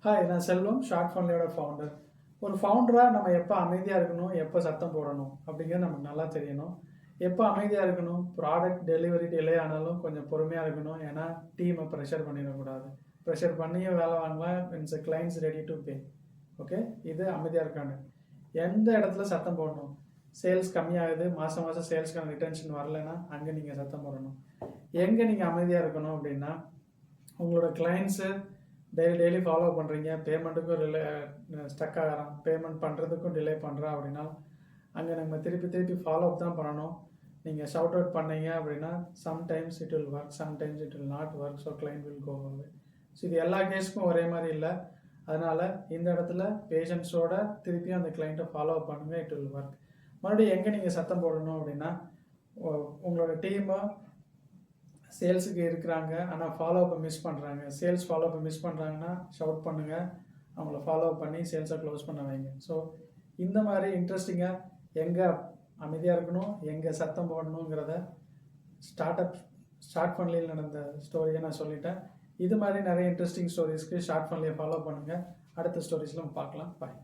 Hi, நான் செல்வம், short ஃபன்லியோட founder. ஒரு ஃபவுண்டராக நம்ம எப்போ அமைதியாக இருக்கணும், எப்போ சத்தம் போடணும் அப்படிங்கிறது நமக்கு நல்லா தெரியணும். எப்போ அமைதியாக இருக்கணும், ப்ராடக்ட் டெலிவரி டிலே ஆனாலும் கொஞ்சம் பொறுமையாக இருக்கணும். ஏன்னா டீமை ப்ரெஷர் பண்ணிடக்கூடாது. ப்ரெஷர் பண்ணியும் வேலை வாங்கலாம். Means clients ready to pay. Okay, இது அமைதியாக இருக்காங்க. எந்த இடத்துல சத்தம் போடணும், சேல்ஸ் கம்மியாகுது, மாதம் மாதம் சேல்ஸ்க்கான ரிட்டன்ஷன் வரலைன்னா அங்கே நீங்கள் சத்தம் போடணும். எங்கே நீங்கள் அமைதியாக இருக்கணும் அப்படின்னா, உங்களோட கிளைண்ட்ஸு டெய்லி ஃபாலோ பண்ணுறீங்க, பேமெண்ட்டுக்கும் ஸ்டக் ஆகிறான், பேமெண்ட் பண்ணுறதுக்கும் டிலே பண்ணுறா அப்படின்னா அங்கே நம்ம திருப்பி ஃபாலோ அப் தான் பண்ணணும். நீங்கள் ஷவுட் அவுட் பண்ணீங்க அப்படின்னா sometimes it will work, sometimes it will not work, so client will go away. So இது எல்லா கேஸுக்கும் ஒரே மாதிரி இல்லை. அதனால் இந்த இடத்துல பேஷன்ஸோட திருப்பியும் அந்த கிளைண்ட்டை ஃபாலோ அப் பண்ணுங்கள், இட் வில் ஒர்க். மறுபடியும் எங்கே நீங்கள் சத்தம் போடணும் அப்படின்னா, உங்களோட டீமை சேல்ஸுக்கு இருக்கிறாங்க, ஆனால் ஃபாலோ அப்பை மிஸ் பண்ணுறாங்க. சேல்ஸ் ஃபாலோ அப்பை மிஸ் பண்ணுறாங்கன்னா ஷவுட் பண்ணுங்கள், அவங்கள ஃபாலோ பண்ணி சேல்ஸை க்ளோஸ் பண்ண வைங்க. ஸோ இந்த மாதிரி இன்ட்ரெஸ்டிங்காக எங்கே அமைதியாக இருக்கணும், எங்கே சத்தம் போடணுங்கிறத ஸ்டார்ட் ஃபன்லியில் நடந்த ஸ்டோரியை நான் சொல்லிட்டேன். இது மாதிரி நிறைய இன்ட்ரெஸ்டிங் ஸ்டோரிஸ்க்கு ஷார்ட் ஃபன்லியை ஃபாலோ பண்ணுங்கள். அடுத்த ஸ்டோரிஸில் நம்ம பார்க்கலாம். பாய்.